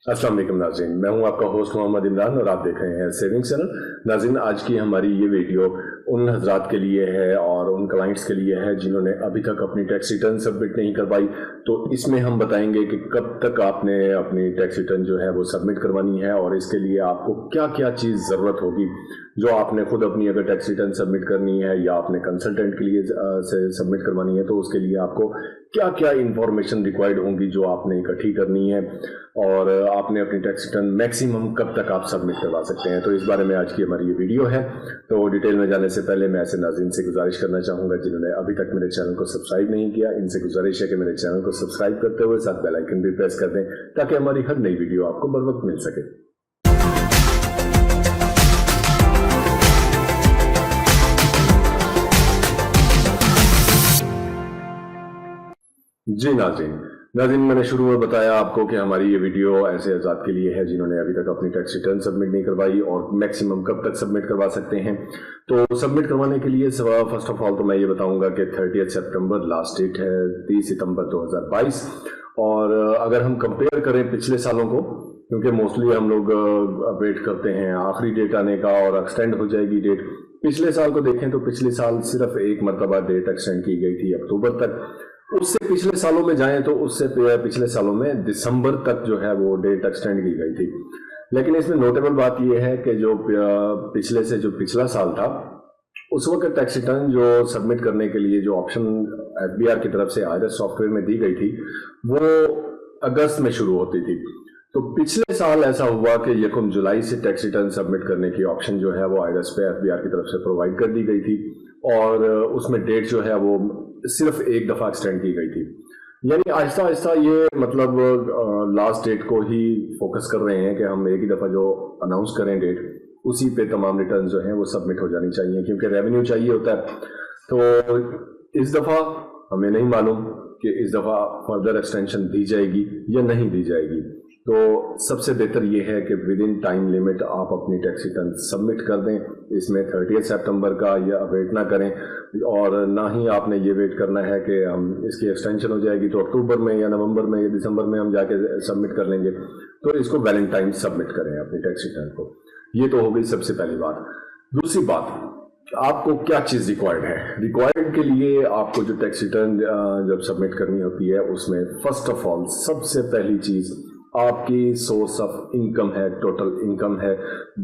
अस्सलाम वालेकुम नाज़रीन, मैं हूं आपका होस्ट मोहम्मद इमरान और आप देख रहे हैं सेविंग चैनल। नाज़रीन, आज की हमारी ये वीडियो उन हजरात के लिए है और उन क्लाइंट्स के लिए है जिन्होंने अभी तक अपनी टैक्स रिटर्न सबमिट नहीं करवाई। तो इसमें हम बताएंगे कि कब तक आपने अपनी टैक्स रिटर्न जो है वो सबमिट करवानी है और इसके लिए आपको क्या क्या चीज़ ज़रूरत होगी। जो आपने खुद अपनी अगर टैक्स रिटर्न सबमिट करनी है या आपने कंसल्टेंट के लिए से सबमिट करवानी है तो उसके लिए आपको क्या क्या इंफॉर्मेशन रिक्वायर्ड होंगी जो आपने इकट्ठी करनी है और आपने अपनी टैक्स रिटर्न मैक्सिमम कब तक आप सबमिट करवा सकते हैं। तो इस बारे में आज की हमारी ये वीडियो है। तो डिटेल में जाने से पहले मैं ऐसे नाज़रीन से गुजारिश करना चाहूँगा जिन्होंने अभी तक मेरे चैनल को सब्सक्राइब नहीं किया, इनसे गुजारिश है कि मेरे चैनल को सब्सक्राइब करते हुए साथ बेल आइकन भी प्रेस कर दें ताकि हमारी हर नई वीडियो आपको बर वक्त मिल सके। जी नाज़रीन, मैंने शुरू में बताया आपको कि हमारी ये वीडियो ऐसे आज़ाद के लिए है जिन्होंने अभी तक अपनी टैक्स रिटर्न सबमिट नहीं करवाई और मैक्सिमम कब तक सबमिट करवा सकते हैं। तो सबमिट करवाने के लिए फर्स्ट ऑफ ऑल तो मैं ये बताऊंगा कि 30 सितंबर लास्ट डेट है, 30 सितंबर 2022। और अगर हम कंपेयर करें पिछले सालों को, क्योंकि मोस्टली हम लोग वेट करते हैं आखिरी डेट आने का और एक्सटेंड हो जाएगी डेट। पिछले साल को देखें तो पिछले साल सिर्फ एक मरतबा डेट एक्सटेंड की गई थी अक्टूबर तक। उससे पिछले सालों में जाएं तो उससे पिछले सालों में दिसंबर तक जो है वो डेट एक्सटेंड की गई थी। लेकिन इसमें नोटेबल बात यह है कि जो पिछले से जो पिछला साल था उस वक्त टैक्स रिटर्न जो सबमिट करने के लिए जो ऑप्शन एफबीआर की तरफ से आईआरएस सॉफ्टवेयर में दी गई थी वो अगस्त में शुरू होती थी। तो पिछले साल ऐसा हुआ कि 1 जुलाई से टैक्स रिटर्न सबमिट करने की ऑप्शन जो है वो आईआरएस पे एफबीआर की तरफ से प्रोवाइड कर दी गई थी और उसमें डेट जो है वो सिर्फ एक दफ़ा एक्सटेंड की गई थी। यानी आहिस्ता आहिस्ता ये मतलब लास्ट डेट को ही फोकस कर रहे हैं कि हम एक ही दफ़ा जो अनाउंस करें डेट उसी पे तमाम रिटर्न जो हैं वो सबमिट हो जानी चाहिए, क्योंकि रेवेन्यू चाहिए होता है। तो इस दफ़ा हमें नहीं मालूम कि इस दफ़ा फर्दर एक्सटेंशन दी जाएगी या नहीं दी जाएगी। तो सबसे बेहतर ये है कि विद इन टाइम लिमिट आप अपनी टैक्स रिटर्न सबमिट कर दें। इसमें 30 सितंबर का या वेट ना करें और ना ही आपने ये वेट करना है कि हम इसकी एक्सटेंशन हो जाएगी तो अक्टूबर में या नवंबर में या दिसंबर में हम जाके सबमिट कर लेंगे। तो इसको वैलेंटाइन सबमिट करें अपनी टैक्स रिटर्न को। ये तो हो गई सबसे पहली बात। दूसरी बात, आपको क्या चीज़ रिक्वायर्ड है। रिक्वायर्ड के लिए आपको जो टैक्स रिटर्न जब सबमिट करनी होती है उसमें फर्स्ट ऑफ ऑल सबसे पहली चीज़ आपकी सोर्स ऑफ इनकम है, टोटल इनकम है।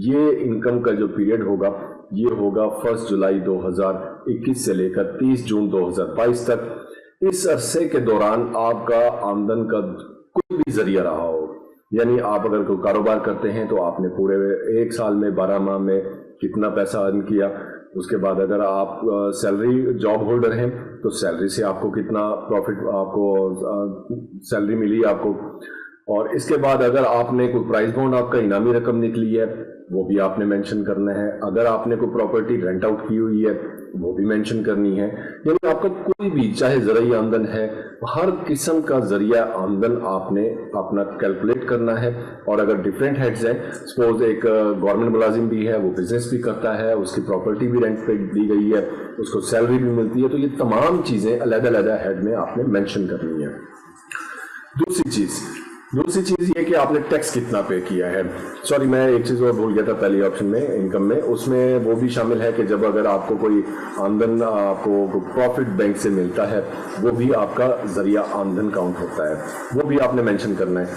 ये इनकम का जो पीरियड होगा ये होगा 1 जुलाई 2021 से लेकर 30 जून 2022 तक। इस अरसे के दौरान आपका आमदन का कोई भी जरिया रहा हो, यानी आप अगर कोई कारोबार करते हैं तो आपने पूरे एक साल में 12 माह में कितना पैसा अर्न किया। उसके बाद अगर आप सैलरी जॉब होल्डर हैं तो सैलरी से आपको कितना प्रॉफिट, आपको सैलरी मिली आपको। और इसके बाद अगर आपने कोई प्राइस बॉन्ड आपका इनामी रकम निकली है वो भी आपने मेंशन करना है। अगर आपने कोई प्रॉपर्टी रेंट आउट की हुई है वो भी मेंशन करनी है। यानी आपका कोई भी चाहे ज़रिया आमदन है, हर किस्म का ज़रिया आमदन आपने अपना कैलकुलेट करना है। और अगर डिफरेंट हेड्स हैं, सपोज एक गवर्नमेंट मुलाजिम भी है, वो बिजनेस भी करता है, उसकी प्रॉपर्टी भी रेंट पे दी गई है, उसको सैलरी भी मिलती है, तो ये तमाम चीज़ें अलग-अलग हेड में आपने मेंशन करनी है। दूसरी चीज़ ये कि आपने टैक्स कितना पे किया है। सॉरी, मैं एक चीज़ और भूल गया था पहली ऑप्शन में, इनकम में, उसमें वो भी शामिल है कि जब अगर आपको कोई आमदन, आपको प्रॉफिट बैंक से मिलता है वो भी आपका जरिया आमदन काउंट होता है, वो भी आपने मेंशन करना है।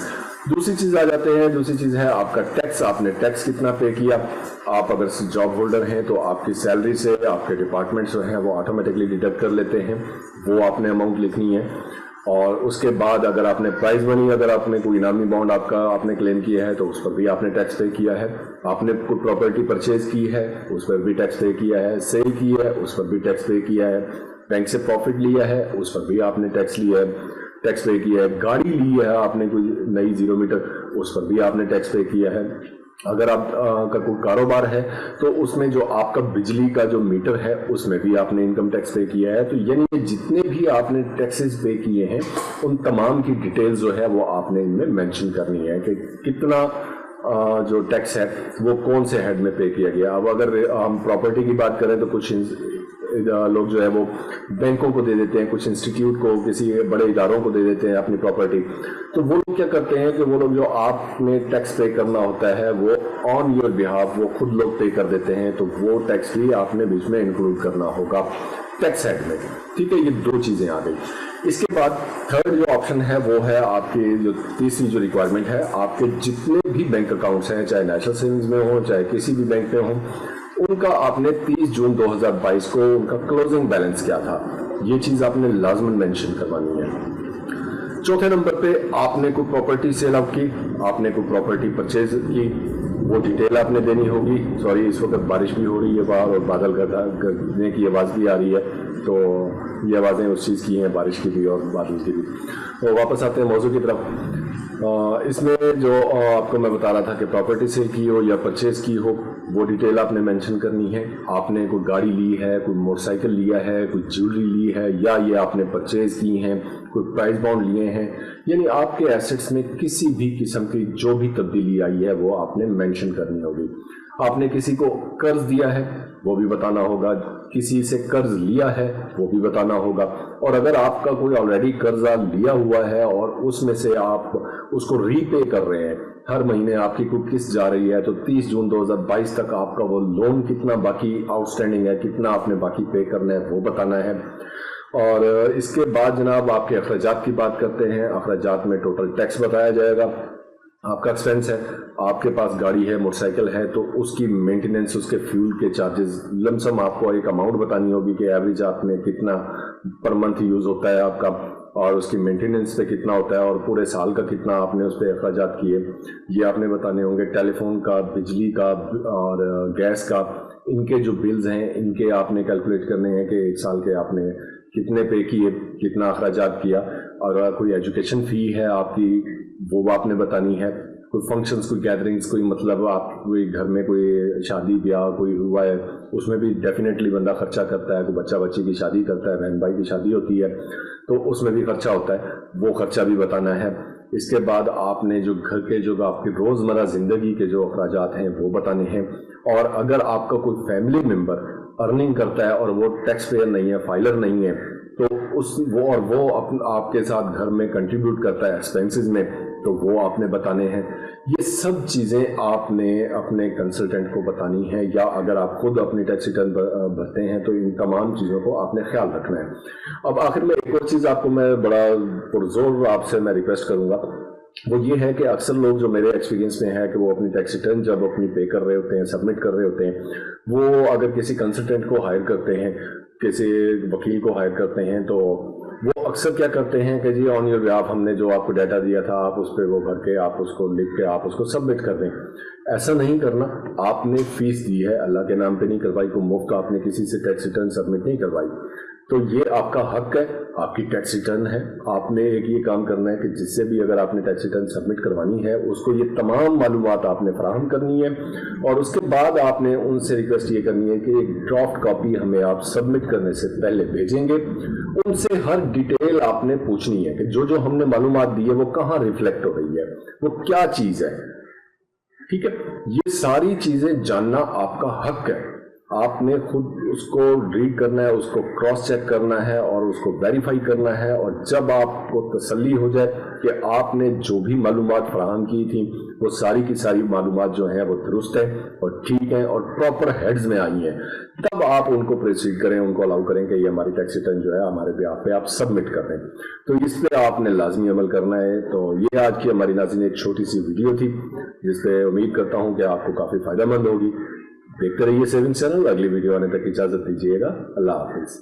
दूसरी चीज़ आ जाते हैं, दूसरी चीज़ है आपका टैक्स। आपने टैक्स कितना पे किया। आप अगर जॉब होल्डर हैं तो आपकी सैलरी से आपके डिपार्टमेंट जो हैं वो ऑटोमेटिकली डिडक्ट कर लेते हैं, वो आपने अमाउंट लिखनी है। और उसके बाद अगर आपने प्राइस मनी, अगर आपने कोई इनामी बॉन्ड आपका आपने क्लेम किया है तो उस पर भी आपने टैक्स पे किया है। आपने कोई प्रॉपर्टी परचेज की है उस पर भी टैक्स पे किया है। सेल की है उस पर भी टैक्स पे किया है। बैंक से प्रॉफिट लिया है उस पर भी आपने टैक्स लिया है, टैक्स पे किया है। गाड़ी ली है आपने कोई नई 0 मीटर, उस पर भी आपने टैक्स पे किया है। अगर आप का कोई कारोबार है तो उसमें जो आपका बिजली का जो मीटर है उसमें भी आपने इनकम टैक्स पे किया है। तो यानी जितने भी आपने टैक्सेस पे किए हैं उन तमाम की डिटेल्स जो है वो आपने इनमें मेंशन करनी है कि कितना जो टैक्स है वो कौन से हेड में पे किया गया। अब अगर हम प्रॉपर्टी की बात करें तो कुछ लोग जो है वो बैंकों को दे देते हैं, कुछ इंस्टीट्यूट को, किसी बड़े इदारों को दे देते हैं अपनी प्रॉपर्टी। तो वो लोग क्या करते हैं कि वो लोग जो आपने टैक्स पे करना होता है वो ऑन योर बिहाफ वो खुद लोग पे कर देते हैं, तो वो टैक्स भी आपने बीच में इंक्लूड करना होगा टैक्स एक्ट में। ठीक है, ये दो चीज़ें आ गई। इसके बाद थर्ड जो ऑप्शन है वो है आपकी जो तीसरी जो रिक्वायरमेंट है, आपके जितने भी बैंक अकाउंट्स हैं, चाहे नेशनल सेविंग्स में हो चाहे किसी भी बैंक में हो, उनका आपने 30 जून 2022 को उनका क्लोजिंग बैलेंस क्या था, ये चीज़ आपने लाजमन मेंशन करवानी है। चौथे नंबर पे आपने कोई प्रॉपर्टी सेल आउट की, आपने कोई प्रॉपर्टी परचेज की, वो डिटेल आपने देनी होगी। सॉरी, इस वक्त बारिश भी हो रही है बाहर और बादल गरजने की आवाज़ भी आ रही है, तो ये आवाज़ें उस चीज़ की हैं, बारिश की भी और बादल की भी। तो वापस आते हैं मौजू की तरफ। इसमें जो आपको मैं बता रहा था कि प्रॉपर्टी सेल की हो या परचेज की हो, वो डिटेल आपने मेंशन करनी है। आपने कोई गाड़ी ली है, कोई मोटरसाइकिल लिया है, कोई ज्वेलरी ली है, या ये आपने परचेज की हैं, कोई प्राइस बॉन्ड लिए हैं, यानी आपके एसेट्स में किसी भी किस्म की जो भी तब्दीली आई है वो आपने मेंशन करनी होगी। आपने किसी को कर्ज दिया है वो भी बताना होगा, किसी से कर्ज लिया है वो भी बताना होगा, और अगर आपका कोई ऑलरेडी कर्जा लिया हुआ है और उसमें से आप उसको रीपे कर रहे हैं, हर महीने आपकी कोई किस्त जा रही है, तो 30 जून 2022 तक आपका वो लोन कितना बाकी आउटस्टैंडिंग है, कितना आपने बाकी पे करना है वो बताना है। और इसके बाद जनाब आपके अखराजात की बात करते हैं। अखराजात में टोटल टैक्स बताया जाएगा, आपका एक्सपेंस है, आपके पास गाड़ी है, मोटरसाइकिल है, तो उसकी मेंटेनेंस, उसके फ्यूल के चार्जेस, लमसम आपको एक अमाउंट बतानी होगी कि एवरेज आपने कितना पर मंथ यूज़ होता है आपका, और उसकी मेंटेनेंस पे कितना होता है, और पूरे साल का कितना आपने उस पर अखराजात किए, ये आपने बताने होंगे। टेलीफोन का, बिजली का और गैस का, इनके जो बिल्स हैं इनके आपने कैलकुलेट करने हैं कि एक साल के आपने कितने पे किए, कितना अखराजात किया। अगर कोई एजुकेशन फ़ी है आपकी वो आपने बतानी है। कोई फंक्शंस, कोई गैदरिंग्स, कोई मतलब आप कोई घर में कोई शादी ब्याह कोई हुआ है, उसमें भी डेफिनेटली बंदा खर्चा करता है। कोई बच्चा बच्ची की शादी करता है, बहन भाई की शादी होती है, तो उसमें भी खर्चा होता है, वो खर्चा भी बताना है। इसके बाद आपने जो घर के जो आपकी रोज़मर्रा ज़िंदगी के जो अखराजात हैं वो बताने हैं। और अगर आपका कोई फैमिली मेम्बर अर्निंग करता है और वो टैक्स पेयर नहीं है, फाइलर नहीं है, तो वो आपके साथ घर में कंट्रीब्यूट करता है एक्सपेंसेस में, तो वो आपने बताने हैं। ये सब चीज़ें आपने अपने कंसल्टेंट को बतानी है, या अगर आप खुद अपनी टैक्स रिटर्न भरते हैं तो इन तमाम चीज़ों को आपने ख्याल रखना है। अब आखिर में एक और चीज़ आपको मैं बड़ा पुरजोर आपसे मैं रिक्वेस्ट करूँगा, वो ये है कि अक्सर लोग जो मेरे एक्सपीरियंस में है कि वो अपनी टैक्स रिटर्न जब अपनी पे कर रहे होते हैं, सबमिट कर रहे होते हैं, वो अगर किसी कंसल्टेंट को हायर करते हैं, किसी वकील को हायर करते हैं, तो वो अक्सर क्या करते हैं कि जी ऑन योर बिहाफ हमने जो आपको डाटा दिया था आप उस पर वो भर के, आप उसको लिख के आप उसको सबमिट कर दें। ऐसा नहीं करना। आपने फीस दी है, अल्लाह के नाम पे नहीं करवाई, को मुफ्त आपने किसी से टैक्स रिटर्न सबमिट नहीं करवाई, तो ये आपका हक है, आपकी टैक्स रिटर्न है। आपने एक ये काम करना है कि जिससे भी अगर आपने टैक्स रिटर्न सबमिट करवानी है उसको ये तमाम मालूमात आपने फराहम करनी है, और उसके बाद आपने उनसे रिक्वेस्ट ये करनी है कि एक ड्राफ्ट कॉपी हमें आप सबमिट करने से पहले भेजेंगे। उनसे हर डिटेल आपने पूछनी है कि जो जो हमने मालूमात दी है वो कहाँ रिफ्लेक्ट हो रही है, वो क्या चीज़ है। ठीक है, ये सारी चीज़ें जानना आपका हक है। आपने खुद उसको रीड करना है, उसको क्रॉस चेक करना है और उसको वेरीफाई करना है, और जब आपको तसल्ली हो जाए कि आपने जो भी मालूमात फराहम की थी वो सारी की सारी मालूमात जो हैं वो दुरुस्त है और ठीक है और प्रॉपर हेड्स में आई हैं, तब आप उनको प्रोसीड करें, उनको अलाउ करें कि ये हमारी टैक्स रिटर्न जो है हमारे बिहाफ पे आप सबमिट कर दें। तो इस पर आपने लाजमी अमल करना है। तो ये आज की हमारी नाज़रीन एक छोटी सी वीडियो थी, जिससे उम्मीद करता हूँ कि आपको काफ़ी फ़ायदेमंद होगी। देखते रहिए सेविंग चैनल। अगली वीडियो आने तक इजाज़त दीजिएगा। अल्लाह हाफिज़।